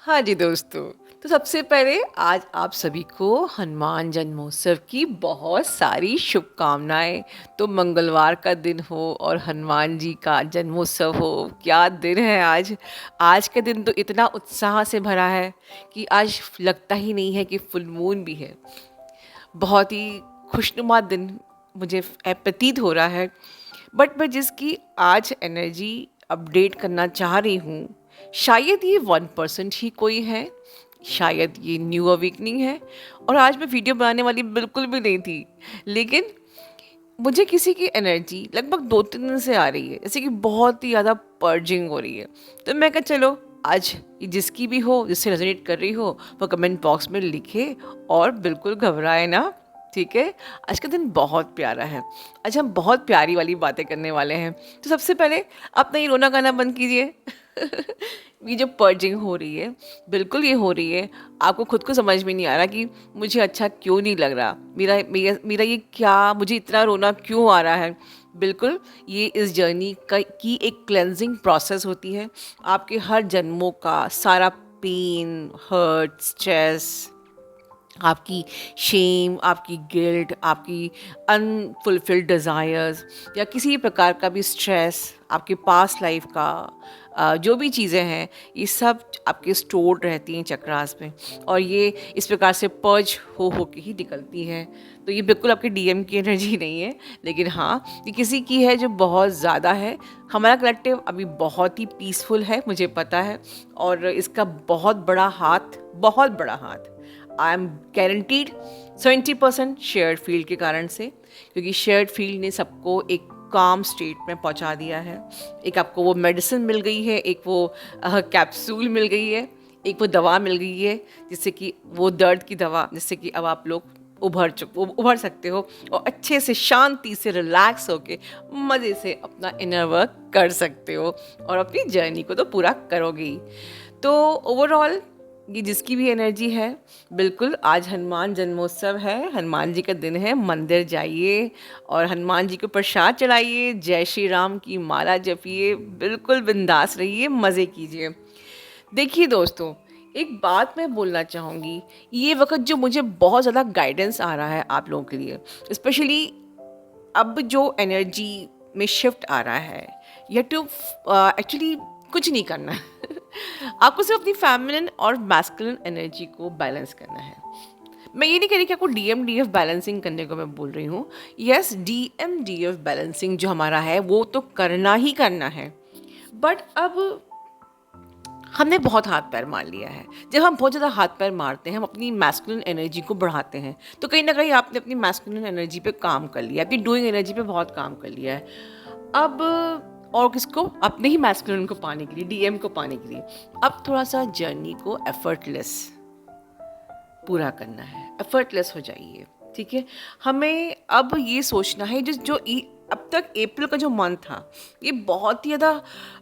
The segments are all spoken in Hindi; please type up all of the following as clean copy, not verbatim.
हाँ जी दोस्तों, तो सबसे पहले आज आप सभी को हनुमान जन्मोत्सव की बहुत सारी शुभकामनाएं। तो मंगलवार का दिन हो और हनुमान जी का जन्मोत्सव हो, क्या दिन है आज। आज के दिन तो इतना उत्साह से भरा है कि आज लगता ही नहीं है कि फुल मून भी है। बहुत ही खुशनुमा दिन मुझे प्रतीत हो रहा है। बट मैं जिसकी आज एनर्जी अपडेट करना चाह रही हूँ, शायद ये 1% ही कोई है, शायद ये न्यू अवेकनिंग है। और आज मैं वीडियो बनाने वाली बिल्कुल भी नहीं थी, लेकिन मुझे किसी की एनर्जी लगभग 2-3 दिन से आ रही है, जैसे कि बहुत ही ज़्यादा पर्जिंग हो रही है। तो मैं कहा चलो आज ये जिसकी भी हो, जिससे रेजोनेट कर रही हो, वो कमेंट बॉक्स में लिखे और बिल्कुल घबराए ना। ठीक है। आज का दिन बहुत प्यारा है। आज हम बहुत प्यारी वाली बातें करने वाले हैं। तो सबसे पहले अपना ये रोना गाना बंद कीजिए। ये जो पर्जिंग हो रही है, बिल्कुल ये हो रही है, आपको खुद को समझ में नहीं आ रहा कि मुझे अच्छा क्यों नहीं लग रहा, मेरा मेरा मेरा ये क्या, मुझे इतना रोना क्यों आ रहा है। बिल्कुल ये इस जर्नी की एक क्लेंजिंग प्रोसेस होती है। आपके हर जन्मों का सारा पेन, हर्ट, स्ट्रेस, आपकी शेम, आपकी गिल्ट, आपकी अनफुलफिल्ड डिज़ायर्स या किसी भी प्रकार का भी स्ट्रेस, आपके पास्ट लाइफ का जो भी चीज़ें हैं, ये सब आपके स्टोर्ड रहती हैं चक्रास में, और ये इस प्रकार से पर्ज हो के ही निकलती हैं। तो ये बिल्कुल आपके डीएम की एनर्जी नहीं है, लेकिन हाँ, ये किसी की है जो बहुत ज़्यादा है। हमारा कलेक्टिव अभी बहुत ही पीसफुल है, मुझे पता है, और इसका बहुत बड़ा हाथ I am guaranteed 70% shared field के कारण से, क्योंकि शेयर्ड फील्ड ने सबको एक काम स्टेट में पहुंचा दिया है। एक आपको वो मेडिसिन मिल गई है, एक वो कैप्सूल मिल गई है, एक वो दवा मिल गई है, जिससे कि वो दर्द की दवा, जिससे कि अब आप लोग उभर सकते हो और अच्छे से शांति से रिलैक्स होके मज़े से अपना इनर वर्क कर सकते हो और अपनी जर्नी को तो पूरा करोगे ही। तो ओवरऑल ये जिसकी भी एनर्जी है, बिल्कुल आज हनुमान जन्मोत्सव है, हनुमान जी का दिन है, मंदिर जाइए और हनुमान जी को प्रसाद चढ़ाइए, जय श्री राम की माला जपिए, बिल्कुल बिंदास रहिए, मज़े कीजिए। देखिए दोस्तों, एक बात मैं बोलना चाहूँगी, ये वक्त जो मुझे बहुत ज़्यादा गाइडेंस आ रहा है आप लोगों के लिए, स्पेशली अब जो एनर्जी में शिफ्ट आ रहा है, यह टू एक्चुअली कुछ नहीं करना है। आपको सिर्फ अपनी फेमिनिन और मैस्कुलिन एनर्जी को बैलेंस करना है। मैं ये नहीं कह रही कि आपको डीएम डीएफ बैलेंसिंग करने को मैं बोल रही हूँ। यस, डीएम डीएफ बैलेंसिंग जो हमारा है वो तो करना ही करना है, बट अब हमने बहुत हाथ पैर मार लिया है। जब हम बहुत ज़्यादा हाथ पैर मारते हैं, हम अपनी मैस्कुलिन एनर्जी को बढ़ाते हैं, तो कहीं ना कहीं आपने अपनी मैस्कुलिन एनर्जी पे काम कर लिया, अपनी डूइंग एनर्जी पे बहुत काम कर लिया है। अब और किसको, अपने ही मैस्कुलिन को पाने के लिए, डीएम को पाने के लिए, अब थोड़ा सा जर्नी को एफर्टलेस पूरा करना है, एफर्टलेस हो जाइए। ठीक है। हमें अब ये सोचना है, अब तक अप्रैल का जो मंथ था, ये बहुत ही ज़्यादा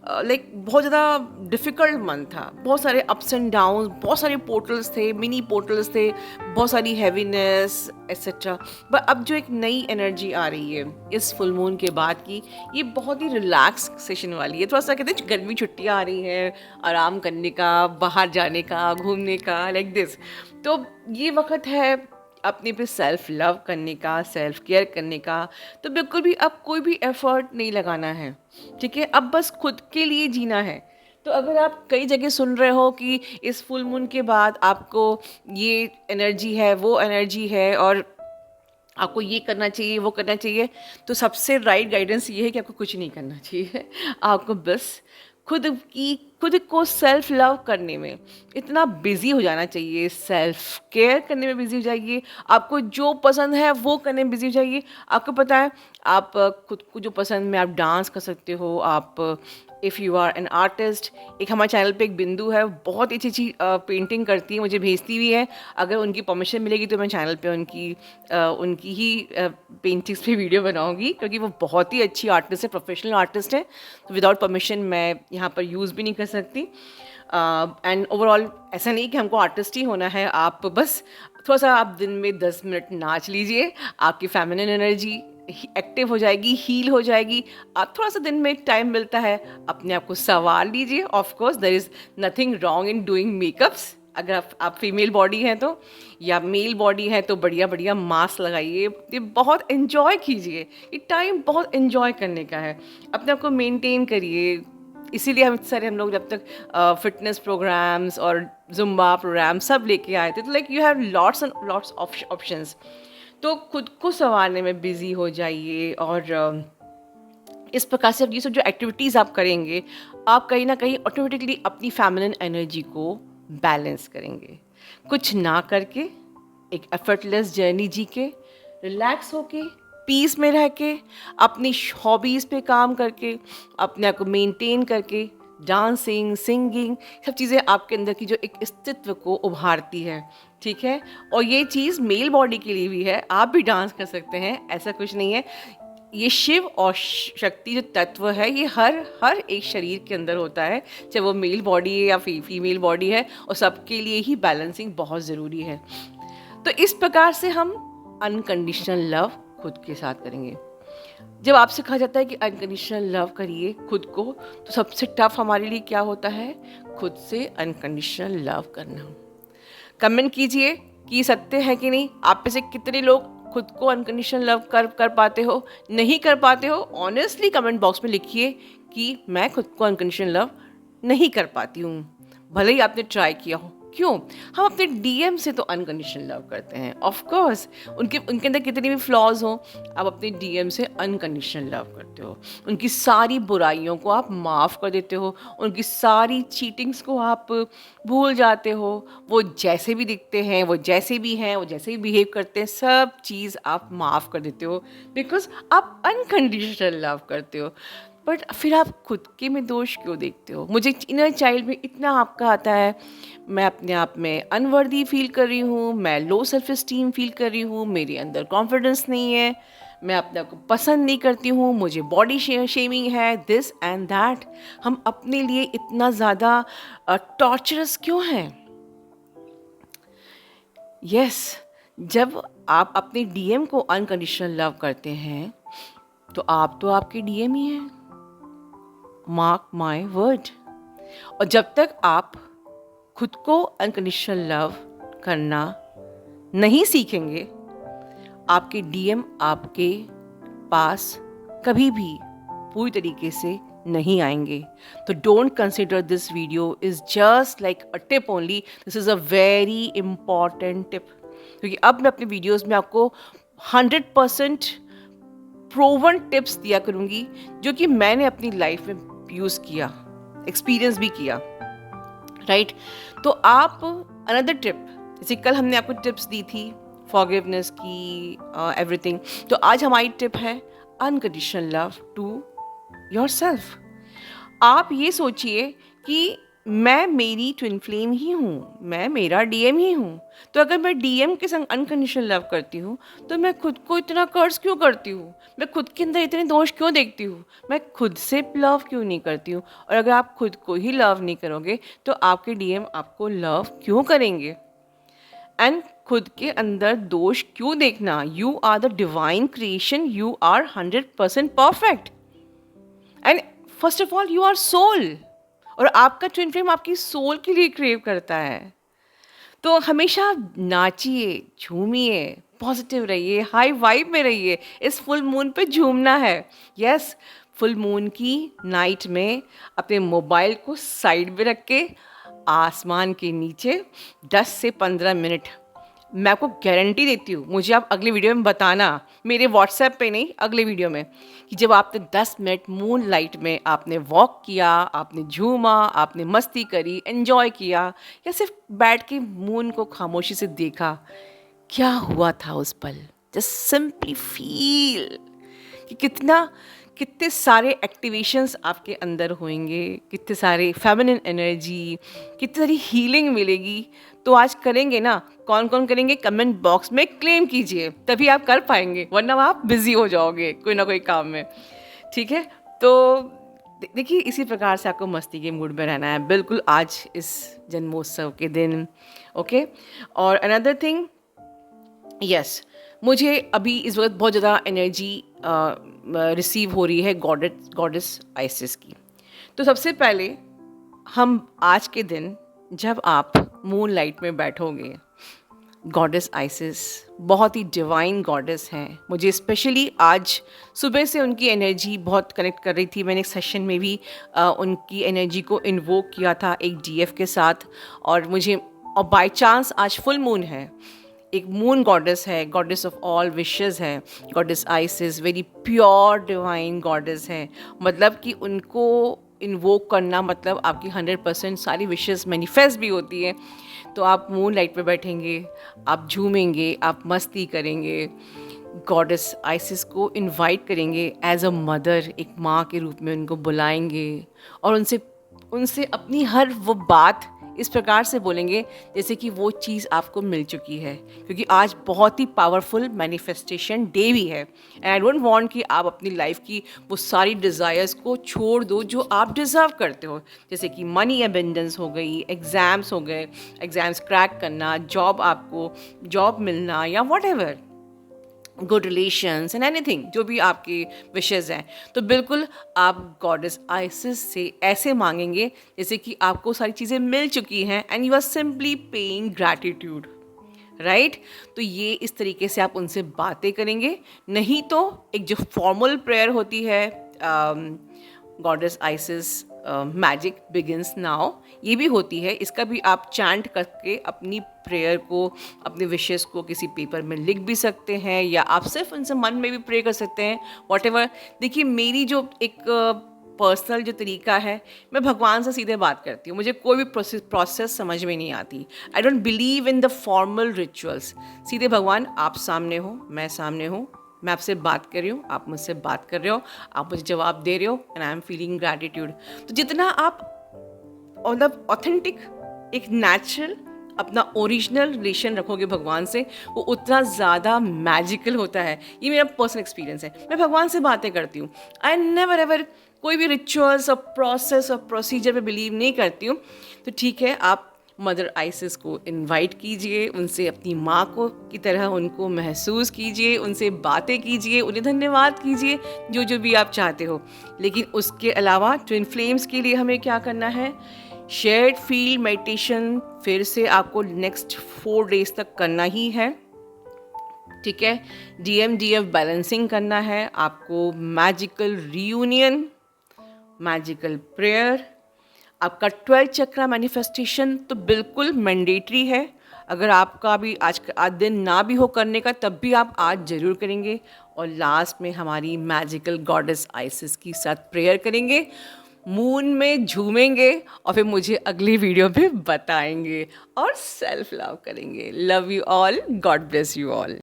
बहुत ज़्यादा डिफ़िकल्ट मंथ था। बहुत सारे अप्स एंड डाउन, बहुत सारे पोर्टल्स थे, मिनी पोर्टल्स थे, बहुत सारी हैवीनेस एक्सेट्रा। बट अब जो एक नई एनर्जी आ रही है इस फुल मून के बाद की, ये बहुत ही रिलैक्स सेशन वाली है। थोड़ा सा कहते हैं गर्मी छुट्टियाँ आ रही हैं, आराम करने का, बाहर जाने का, घूमने का, लाइक दिस। तो ये वक्त है अपने पे सेल्फ लव करने का, सेल्फ केयर करने का। तो बिल्कुल भी अब कोई भी एफर्ट नहीं लगाना है। ठीक है। अब बस खुद के लिए जीना है। तो अगर आप कई जगह सुन रहे हो कि इस फुल मून के बाद आपको ये एनर्जी है, वो एनर्जी है, और आपको ये करना चाहिए, वो करना चाहिए, तो सबसे राइट गाइडेंस ये है कि आपको कुछ नहीं करना चाहिए। आपको बस खुद को सेल्फ लव करने में इतना बिजी हो जाना चाहिए, सेल्फ केयर करने में बिजी हो जाइए, आपको जो पसंद है वो करने में बिजी हो जाइए। आपको पता है, आप खुद को जो पसंद में आप डांस कर सकते हो। आप if you are an artist, एक हमारे चैनल पे एक बिंदु है, बहुत अच्छी अच्छी पेंटिंग करती है, मुझे भेजती भी है। अगर उनकी परमिशन मिलेगी तो मैं चैनल पे उनकी ही पेंटिंग्स पे वीडियो बनाऊंगी, क्योंकि वो बहुत ही अच्छी आर्टिस्ट है, प्रोफेशनल आर्टिस्ट है। तो विदाउट परमिशन मैं यहाँ पर यूज़ भी नहीं कर सकती। एंड ओवरऑल ऐसा नहीं कि हमको आर्टिस्ट ही होना है, आप बस थोड़ा सा आप दिन में 10 मिनट नाच लीजिए, आपकी फेमिनिन एनर्जी एक्टिव हो जाएगी, हील हो जाएगी। आप थोड़ा सा दिन में टाइम मिलता है, अपने आप को संवार लीजिए। Of course there is nothing wrong in doing makeups. अगर आप फीमेल बॉडी हैं तो, या मेल बॉडी है तो बढ़िया बढ़िया मास्क लगाइए, ये बहुत एंजॉय कीजिए। ये टाइम बहुत एंजॉय करने का है, अपने आप को मेंटेन करिए। इसीलिए हम लोग जब तक फिटनेस प्रोग्राम्स और जुम्बा प्रोग्राम सब लेके आए थे, तो like you have lots and lots options. तो खुद को संवारने में बिजी हो जाइए, और इस प्रकार से ये सब जो एक्टिविटीज़ आप करेंगे, आप कहीं ना कहीं ऑटोमेटिकली अपनी फेमिनिन एनर्जी को बैलेंस करेंगे। कुछ ना करके, एक एफर्टलेस जर्नी जी के, रिलैक्स होके, पीस में रह के, अपनी हॉबीज़ पे काम करके, अपने आप को मेंटेन करके, डांसिंग, सिंगिंग, सब चीज़ें आपके अंदर की जो एक अस्तित्व को उभारती है, ठीक है। और ये चीज़ मेल बॉडी के लिए भी है, आप भी डांस कर सकते हैं, ऐसा कुछ नहीं है। ये शिव और शक्ति जो तत्व है, ये हर एक शरीर के अंदर होता है, चाहे वो मेल बॉडी है या फीमेल बॉडी है, और सबके लिए ही बैलेंसिंग बहुत ज़रूरी है। तो इस प्रकार से हम अनकंडीशनल लव खुद के साथ करेंगे। जब आपसे कहा जाता है कि अनकंडीशनल लव करिए खुद को, तो सबसे टफ हमारे लिए क्या होता है? खुद से अनकंडीशनल लव करना। कमेंट कीजिए कि सकते हैं कि नहीं। आप में से कितने लोग खुद को अनकंडीशनल लव कर पाते हो, नहीं कर पाते हो? ऑनेस्टली कमेंट बॉक्स में लिखिए कि मैं खुद को अनकंडीशनल लव नहीं कर पाती हूँ, भले ही आपने ट्राई किया हो। क्यों? हम अपने डीएम से तो अनकंडीशनल लव करते हैं। ऑफ कोर्स उनके अंदर कितनी भी फ्लॉज हों, आप अपने डीएम से अनकंडीशनल लव करते हो। उनकी सारी बुराइयों को आप माफ़ कर देते हो, उनकी सारी चीटिंग्स को आप भूल जाते हो। वो जैसे भी दिखते हैं, वो जैसे भी हैं, वो जैसे भी बिहेव करते हैं, सब चीज़ आप माफ़ कर देते हो, बिकॉज आप अनकंडीशनल लव करते हो। बट फिर आप खुद के में दोष क्यों देखते हो? मुझे इनर चाइल्ड में इतना आपका आता है, मैं अपने आप में अनवर्दी फील कर रही हूँ, मैं लो सेल्फ इस्टीम फील कर रही हूँ, मेरे अंदर कॉन्फिडेंस नहीं है, मैं अपने आप को पसंद नहीं करती हूँ, मुझे बॉडी शेमिंग है, दिस एंड दैट। हम अपने लिए इतना ज़्यादा टॉर्चरस क्यों हैं? यस, जब आप अपने डीएम को अनकंडीशनल लव करते हैं, तो आपके डीएम ही हैं, मार्क माई वर्ड। और जब तक आप खुद को अनकंडीशनल लव करना नहीं सीखेंगे, आपके डीएम आपके पास कभी भी पूरी तरीके से नहीं आएंगे। तो don't consider this video is just like a tip only, this is a very important tip. क्योंकि अब मैं अपने वीडियोस में आपको 100% प्रूवन टिप्स दिया करूँगी, जो कि मैंने अपनी लाइफ में यूज़ किया, एक्सपीरियंस भी किया, राइट। तो आप अनदर टिप, जैसे कल हमने आपको टिप्स दी थी फॉरगिवनेस की, एवरीथिंग, तो आज हमारी टिप है अनकंडीशनल लव टू योरसेल्फ। आप ये सोचिए कि मैं मेरी ट्विन फ्लेम ही हूँ, मैं मेरा डीएम ही हूँ। तो अगर मैं डीएम के संग अनकंडीशनल लव करती हूँ, तो मैं खुद को इतना कर्ज क्यों करती हूँ? मैं खुद के अंदर इतने दोष क्यों देखती हूँ? मैं खुद से लव क्यों नहीं करती हूँ? और अगर आप खुद को ही लव नहीं करोगे, तो आपके डीएम आपको लव क्यों करेंगे? एंड खुद के अंदर दोष क्यों देखना? You are the divine creation, you are 100% perfect, and first of all you are soul. और आपका ट्विन फ्लेम आपकी सोल के लिए क्रेव करता है। तो हमेशा नाचिए, झूमिए, पॉजिटिव रहिए, हाई वाइब में रहिए। इस फुल मून पे झूमना है। यस, फुल मून की नाइट में अपने मोबाइल को साइड में रख के आसमान के नीचे 10 से 15 मिनट, मैं आपको गारंटी देती हूँ, मुझे आप अगले वीडियो में बताना, मेरे व्हाट्सएप पे नहीं, अगले वीडियो में, कि जब आपने 10 मिनट मून लाइट में आपने वॉक किया, आपने झूमा, आपने मस्ती करी, एंजॉय किया, या सिर्फ बैठ के मून को खामोशी से देखा, क्या हुआ था उस पल। जस्ट सिंपली फील कि कितने सारे एक्टिवेशंस आपके अंदर होंगे, कितने सारे फेमिनिन एनर्जी, कितनी सारी हीलिंग मिलेगी। तो आज करेंगे ना? कौन कौन करेंगे? कमेंट बॉक्स में क्लेम कीजिए, तभी आप कर पाएंगे, वरना आप बिजी हो जाओगे कोई ना कोई काम में, ठीक है। तो देखिए, इसी प्रकार से आपको मस्ती के मूड में रहना है, बिल्कुल आज इस जन्मोत्सव के दिन, ओके। और अनदर थिंग, यस, मुझे अभी इस वक्त बहुत ज़्यादा एनर्जी रिसीव हो रही है गॉडेस आइसिस की। तो सबसे पहले हम आज के दिन जब आप मून लाइट में बैठोगे, गॉडेस आइसिस बहुत ही डिवाइन गॉडेस हैं। मुझे स्पेशली आज सुबह से उनकी एनर्जी बहुत कनेक्ट कर रही थी। मैंने एक सेशन में भी उनकी एनर्जी को इन्वोक किया था एक डीएफ के साथ, और बाय चांस आज फुल मून है। एक मून गॉडेस है, गॉडेस ऑफ ऑल विशेस है, goddess ISIS very pure divine goddess है। मतलब कि उनको इन्वोक करना मतलब आपकी 100% सारी विशेस मैनिफेस्ट भी होती है। तो आप मून लाइट पे बैठेंगे, आप झूमेंगे, आप मस्ती करेंगे, गॉडेस आइसिस को इनवाइट करेंगे एज अ मदर, एक माँ के रूप में उनको बुलाएंगे और उनसे उनसे अपनी हर वो बात इस प्रकार से बोलेंगे जैसे कि वो चीज़ आपको मिल चुकी है, क्योंकि आज बहुत ही पावरफुल मैनिफेस्टेशन डे भी है। एंड आई डोंट वांट कि आप अपनी लाइफ की वो सारी डिज़ायर्स को छोड़ दो जो आप डिज़र्व करते हो, जैसे कि मनी एबेंडेंस हो गई, एग्ज़ाम्स हो गए, एग्ज़ाम्स क्रैक करना, जॉब मिलना, या what ever, good relations and anything, जो भी आपकी विशेज़ हैं। तो बिल्कुल आप गॉडेस आइसिस से ऐसे मांगेंगे जैसे कि आपको सारी चीज़ें मिल चुकी हैं and you are simply paying gratitude, right. तो ये इस तरीके से आप उनसे बातें करेंगे। नहीं तो एक जो फॉर्मल प्रेयर होती है, goddess ISIS magic begins now, ये भी होती है। इसका भी आप चैंट करके अपनी प्रेयर को, अपने विशेस को किसी पेपर में लिख भी सकते हैं, या आप सिर्फ उनसे मन में भी प्रे कर सकते हैं, वॉट एवर। देखिए, मेरी जो एक पर्सनल जो तरीका है, मैं भगवान से सीधे बात करती हूँ। मुझे कोई भी प्रोसेस समझ में नहीं आती। I don't believe in the formal rituals. सीधे भगवान, आप सामने हो, मैं सामने हूँ, मैं आपसे बात कर रही हूँ, आप मुझसे बात कर रहे हो, आप मुझे जवाब दे रहे हो, and I am feeling gratitude. तो जितना आप मतलब ऑथेंटिक, एक नेचुरल, अपना ओरिजिनल रिलेशन रखोगे भगवान से, वो उतना ज़्यादा मैजिकल होता है। ये मेरा पर्सनल एक्सपीरियंस है। मैं भगवान से बातें करती हूँ। आई नेवर एवर कोई भी रिचुअल्स और प्रोसेस और प्रोसीजर पे बिलीव नहीं करती हूँ। तो ठीक है, आप मदर आइसिस को इनवाइट कीजिए, उनसे अपनी माँ को की तरह उनको महसूस कीजिए, उनसे बातें कीजिए, उन्हें धन्यवाद कीजिए, जो जो भी आप चाहते हो। लेकिन उसके अलावा ट्विन फ्लेम्स के लिए हमें क्या करना है? शेयर्ड फील्ड मेडिटेशन फिर से आपको नेक्स्ट 4 डेज तक करना ही है, ठीक है। DMDF बैलेंसिंग करना है आपको, मैजिकल रीयूनियन, मैजिकल प्रेयर, आपका 12 चक्रा मैनिफेस्टेशन तो बिल्कुल मैंडेटरी है। अगर आपका भी आज दिन ना भी हो करने का, तब भी आप आज ज़रूर करेंगे। और लास्ट में हमारी मैजिकल गॉडेस आइसिस की साथ प्रेयर करेंगे, मून में झूमेंगे, और फिर मुझे अगली वीडियो में बताएंगे और सेल्फ लव करेंगे। Love you all, God bless you all.